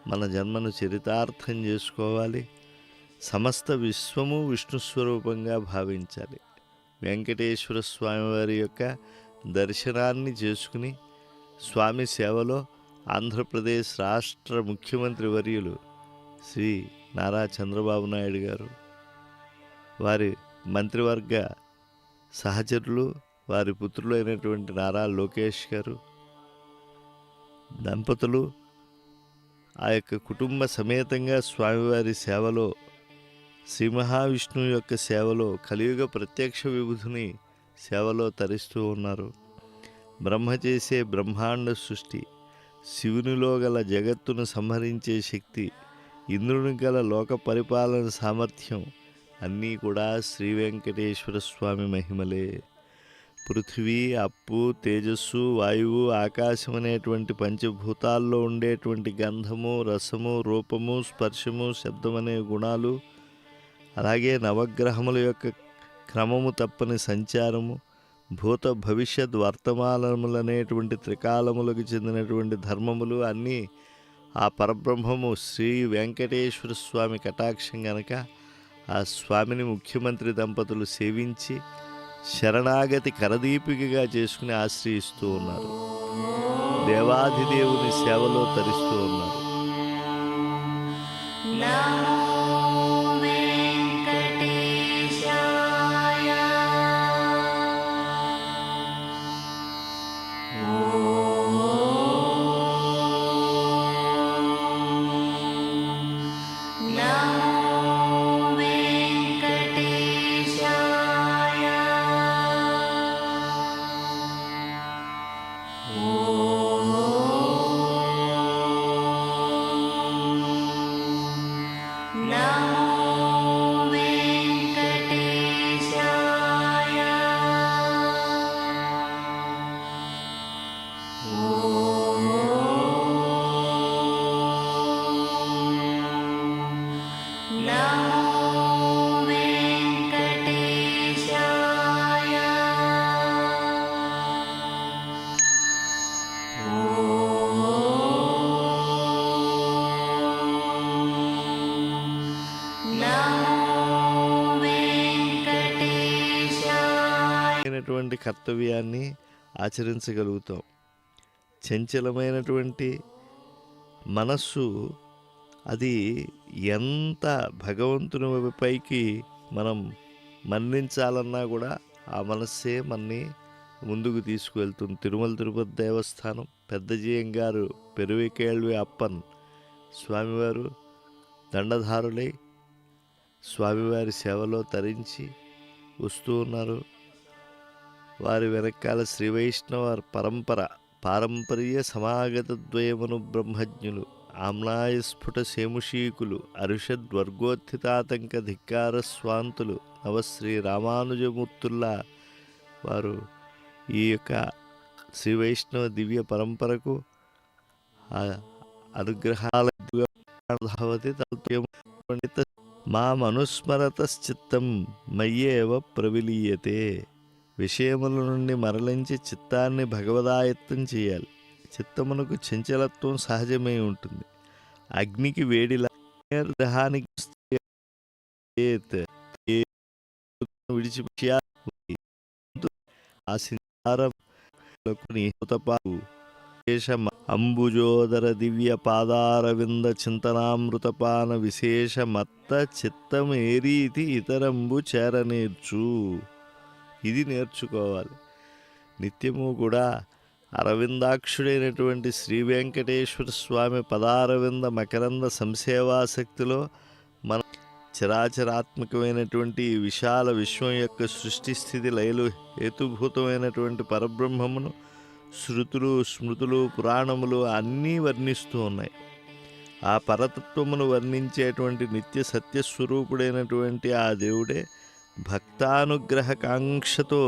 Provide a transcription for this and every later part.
మన జన్మను చరితార్థం చేసుకోవాలి. సమస్త విశ్వము విష్ణు స్వరూపంగా భావించాలి. వెంకటేశ్వర స్వామివారి యొక్క దర్శనాన్ని చేసుకుని స్వామి సేవలో ఆంధ్రప్రదేశ్ రాష్ట్ర ముఖ్యమంత్రి వర్యులు శ్రీ నారా చంద్రబాబు నాయుడు గారు, వారి మంత్రివర్గ సహచరులు, వారి పుత్రులు అయినటువంటి నారా లోకేష్ గారు దంపతులు ఆ యొక్క కుటుంబ సమేతంగా స్వామివారి సేవలో, శ్రీ మహావిష్ణువు యొక్క సేవలో, కలియుగ ప్రత్యక్ష విభూతిని సేవలో తరిస్తూ ఉన్నారు. బ్రహ్మ చేసే బ్రహ్మాండ సృష్టి, శివునిలో గల జగత్తును సంహరించే శక్తి, ఇంద్రుని గల లోక పరిపాలన సామర్థ్యం అన్నీ కూడా శ్రీ వెంకటేశ్వర స్వామి మహిమలే. పృథివీ, అప్పు, తేజస్సు, వాయువు, ఆకాశం అనేటువంటి పంచభూతాల్లో ఉండేటువంటి గంధము, రసము, రూపము, స్పర్శము, శబ్దం అనే గుణాలు, అలాగే నవగ్రహముల యొక్క క్రమము తప్పని సంచారము, భూత భవిష్యత్ వర్తమానములనేటువంటి త్రికాలములకు చెందినటువంటి ధర్మములు అన్నీ ఆ పరబ్రహ్మము శ్రీ వెంకటేశ్వర స్వామి కటాక్షం గనక ఆ స్వామిని ముఖ్యమంత్రి దంపతులు సేవించి శరణాగతి కరదీపికగా చేసుకుని ఆశ్రయిస్తూ ఉన్నారు. దేవాధిదేవుని సేవలో తరిస్తూ ఉన్నారు. కర్తవ్యాన్ని ఆచరించగలుగుతాం. చంచలమైనటువంటి మనస్సు అది ఎంత భగవంతుని పైకి మనం మన్నించాలన్నా కూడా ఆ మనస్సే మనని ముందుకు తీసుకువెళ్తుంది. తిరుమల తిరుపతి దేవస్థానం పెద్దజీయం గారు పెరువికేళ్వి అప్పన్ స్వామివారు దండధారులై స్వామివారి సేవలో తరించి వస్తూ ఉన్నారు. వారి వెనకాల శ్రీ వైష్ణవ పారంపర్య సమాగత ద్వయమును బ్రహ్మజ్ఞులు, ఆమ్నాయ స్ఫుట శేముషీకులు, అరిషద్వర్గోత్థితాతంక ధిక్కార స్వాంతులు, నవశ్రీ రామానుజమూర్తుల్లా వారు ఈ యొక్క శ్రీ వైష్ణవ దివ్య పరంపరకు అనుగ్రహాల మా మనుస్మరతశ్చిత్తం మయ్యేవ ప్రవిలీయతే. విషయముల నుండి మరలించి చిత్తాన్ని భగవదాయత్తం చేయాలి. చిత్తమునకు చంచలత్వం సహజమై ఉంటుంది. అగ్నికి వేడిలా దేహానికి విడిచి అంబుజోదర దివ్య పాదారవింద చింతనామృతపాన విశేష మత్త చిత్తమేరీతి ఇతరంబు చేరనేర్చు. ఇది నేర్చుకోవాలి. నిత్యము కూడా అరవిందాక్షుడైనటువంటి శ్రీ వెంకటేశ్వర స్వామి పదారవింద మకరంద సంసేవాశక్తిలో మన చరాచరాత్మకమైనటువంటి విశాల విశ్వం యొక్క సృష్టి స్థితి లయలు హేతుభూతమైనటువంటి పరబ్రహ్మమును శృతులు, స్మృతులు, పురాణములు అన్నీ వర్ణిస్తూ ఉన్నాయి. ఆ పరతత్వమును వర్ణించేటువంటి నిత్య సత్యస్వరూపుడైనటువంటి ఆ దేవుడే భక్తానుగ్రహ కాంక్షతో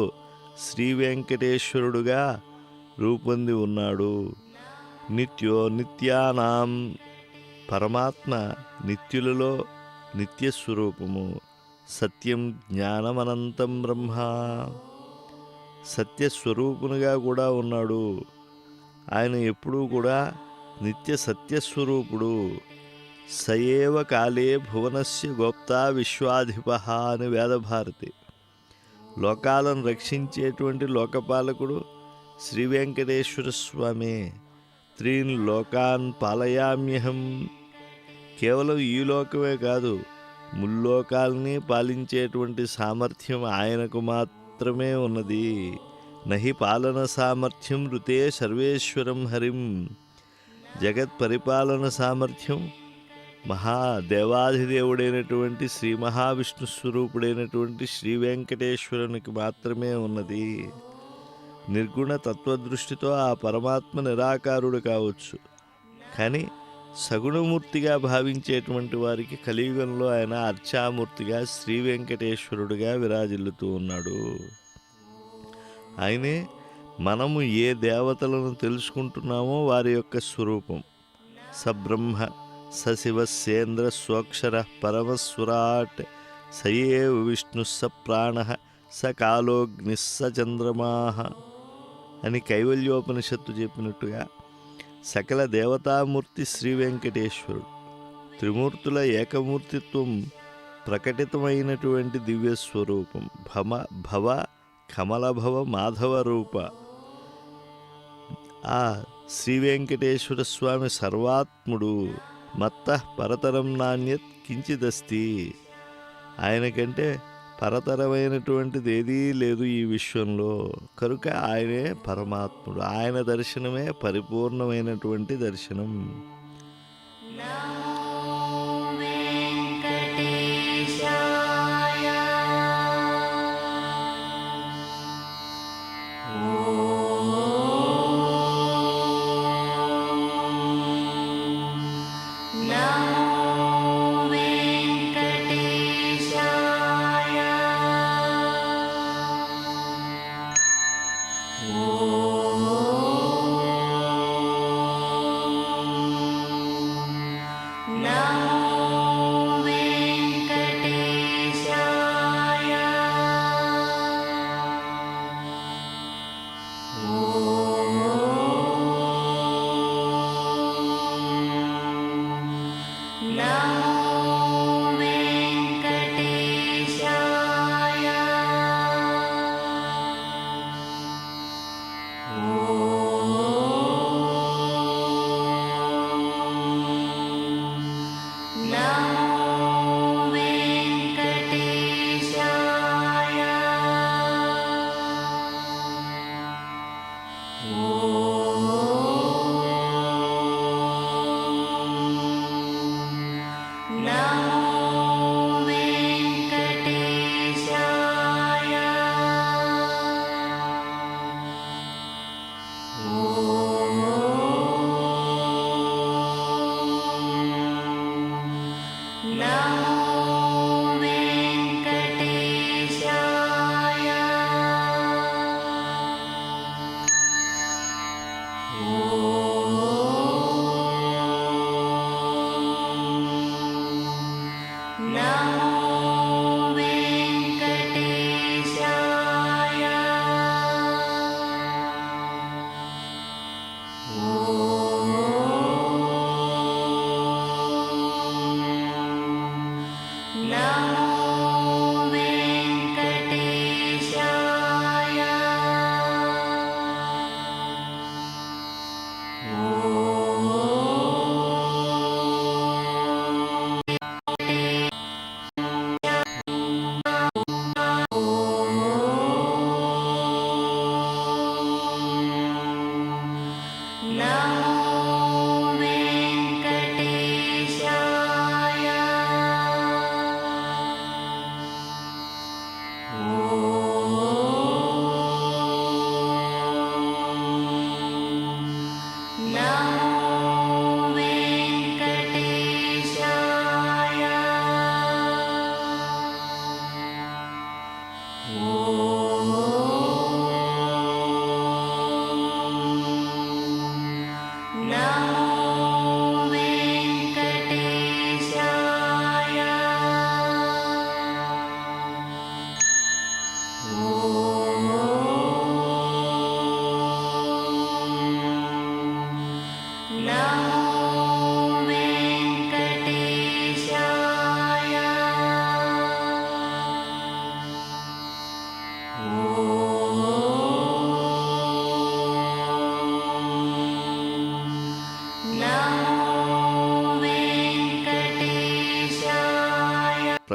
శ్రీ వెంకటేశ్వరుడుగా రూపొంది ఉన్నాడు. నిత్యానాం పరమాత్మ నిత్యులలో నిత్యస్వరూపము. సత్యం జ్ఞానమనంతం బ్రహ్మ, సత్యస్వరూపునిగా కూడా ఉన్నాడు. ఆయన ఎప్పుడూ కూడా నిత్య సత్యస్వరూపుడు. సయేవ కాలే భువనస్య గోప్తా విశ్వాధిప అని వేదభారతి. లోకాలను రక్షించేటువంటి లోకపాలకుడు శ్రీ వెంకటేశ్వర స్వామి. త్రీన్ లోకాన్ పాలయామ్యహం. కేవలం ఈ లోకమే కాదు, ముల్లోకాల్ని పాలించేటువంటి సామర్థ్యం ఆయనకు మాత్రమే ఉన్నది. నహి పాలన సామర్థ్యం ఋతే సర్వేశ్వరం హరిం. జగత్ పరిపాలన సామర్థ్యం మహాదేవాధిదేవుడైనటువంటి శ్రీ మహావిష్ణు స్వరూపుడైనటువంటి శ్రీ వెంకటేశ్వరునికి మాత్రమే ఉన్నది. నిర్గుణ తత్వదృష్టితో ఆ పరమాత్మ నిరాకారుడు కావచ్చు, కానీ సగుణమూర్తిగా భావించేటువంటి వారికి కలియుగంలో ఆయన అర్చామూర్తిగా శ్రీ వెంకటేశ్వరుడుగా విరాజిల్లుతూ ఉన్నాడు. ఆయనే మనము ఏ దేవతలను తెలుసుకుంటున్నామో వారి యొక్క స్వరూపం. సబ్రహ్మ సశివస్యేంద్ర స్వక్షర పరమస్వరాట్ సయేవ విష్ణు స ప్రాణ స కాలోగ్ని స చంద్రమాహ అని కైవల్యోపనిషత్తు చెప్పినట్టుగా సకల దేవతామూర్తి శ్రీ వెంకటేశ్వరుడు. త్రిమూర్తుల ఏకమూర్తిత్వం ప్రకటితమైనటువంటి దివ్యస్వరూపం. భవ కమలభవ మాధవ రూప. ఆ శ్రీ వెంకటేశ్వర స్వామి సర్వాత్ముడు. మత్త పరతరం నాణ్యత్ కించిదస్తి. ఆయనకంటే పరతరమైనటువంటిది ఏదీ లేదు ఈ విశ్వంలో. కనుక ఆయనే పరమాత్ముడు. ఆయన దర్శనమే పరిపూర్ణమైనటువంటి దర్శనం.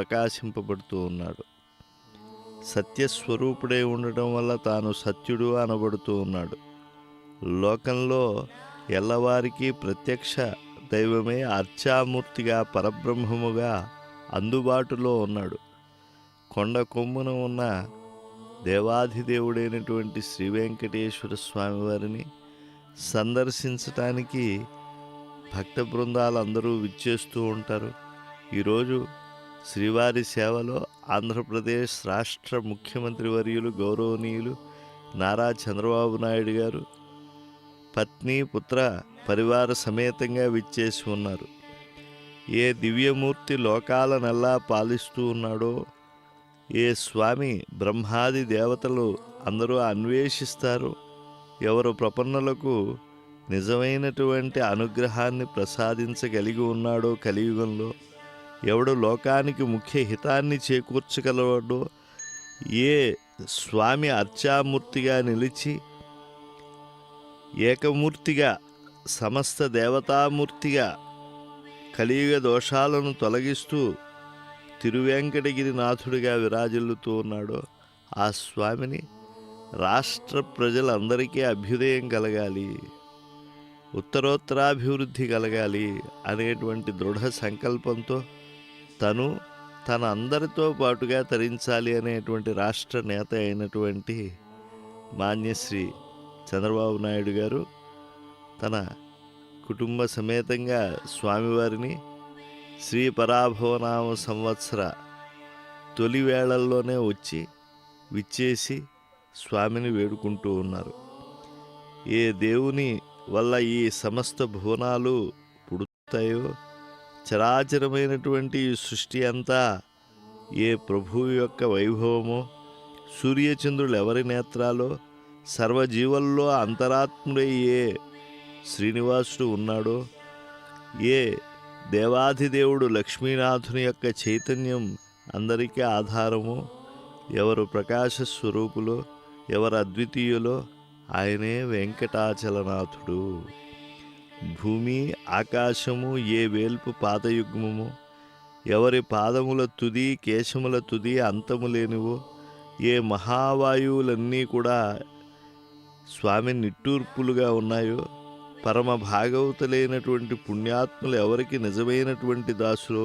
ప్రకాశింపబడుతూ ఉన్నాడు. సత్యస్వరూపుడై ఉండటం వల్ల తాను సత్యుడు అనబడుతూ ఉన్నాడు. లోకంలో ఎల్లవారికి ప్రత్యక్ష దైవమే అర్చామూర్తిగా పరబ్రహ్మముగా అందుబాటులో ఉన్నాడు. కొండ కొమ్మున ఉన్న దేవాధిదేవుడైనటువంటి శ్రీ వెంకటేశ్వర స్వామి వారిని సందర్శించటానికి భక్త బృందాలు అందరూ విచ్చేస్తూ ఉంటారు. ఈరోజు శ్రీవారి సేవలో ఆంధ్రప్రదేశ్ రాష్ట్ర ముఖ్యమంత్రి వర్యులు గౌరవనీయులు నారా చంద్రబాబు నాయుడు గారు పత్ని పుత్ర పరివార సమేతంగా విచ్చేసి ఉన్నారు. ఏ దివ్యమూర్తి లోకాలనెల్లా పాలిస్తూ ఉన్నాడో, ఏ స్వామి బ్రహ్మాది దేవతలు అందరూ అన్వేషిస్తారు, ఎవరు ప్రపన్నులకు నిజమైనటువంటి అనుగ్రహాన్ని ప్రసాదించగలిగి ఉన్నాడో కలియుగంలో, ఎవడు లోకానికి ముఖ్య హితాన్ని చేకూర్చగలవాడో, ఏ స్వామి అర్చామూర్తిగా నిలిచి ఏకమూర్తిగా సమస్త దేవతామూర్తిగా కలియుగ దోషాలను తొలగిస్తూ తిరువెంకటగిరినాథుడిగా విరాజిల్లుతూ ఉన్నాడో ఆ స్వామిని రాష్ట్ర ప్రజలందరికీ అభ్యుదయం కలగాలి, ఉత్తరోత్తరాభివృద్ధి కలగాలి అనేటువంటి దృఢ సంకల్పంతో తను తన అందరితో పాటుగా తరించాలి అనేటువంటి రాష్ట్ర నేత అయినటువంటి మాన్యశ్రీ చంద్రబాబు నాయుడు గారు తన కుటుంబ సమేతంగా స్వామివారిని శ్రీ పరాభవనామ సంవత్సర తొలి వేళల్లోనే వచ్చి విచ్చేసి స్వామిని వేడుకుంటూ ఉన్నారు. ఏ దేవుని వల్ల ఈ సమస్త భువనాలు పుడతాయో, చరాచరమైనటువంటి ఈ సృష్టి అంతా ఏ ప్రభువు యొక్క వైభవమో, సూర్యచంద్రులు ఎవరి నేత్రాలో, సర్వజీవుల్లో అంతరాత్ముడై ఏ శ్రీనివాసుడు ఉన్నాడో, ఏ దేవాధిదేవుడు లక్ష్మీనాథుని యొక్క చైతన్యం అందరికీ ఆధారమో, ఎవరు ప్రకాశ స్వరూపులో, ఎవరు అద్వితీయులో ఆయనే వెంకటాచలనాథుడు. భూమి ఆకాశము ఏ వేల్పు పాదయుగ్మము, ఎవరి పాదముల తుది కేశముల తుది అంతము లేనివో, ఏ మహావాయువులన్నీ కూడా స్వామి నిట్టూర్పులుగా ఉన్నాయో, పరమ భాగవతులైనటువంటి పుణ్యాత్ములు ఎవరికి నిజమైనటువంటి దాసులో,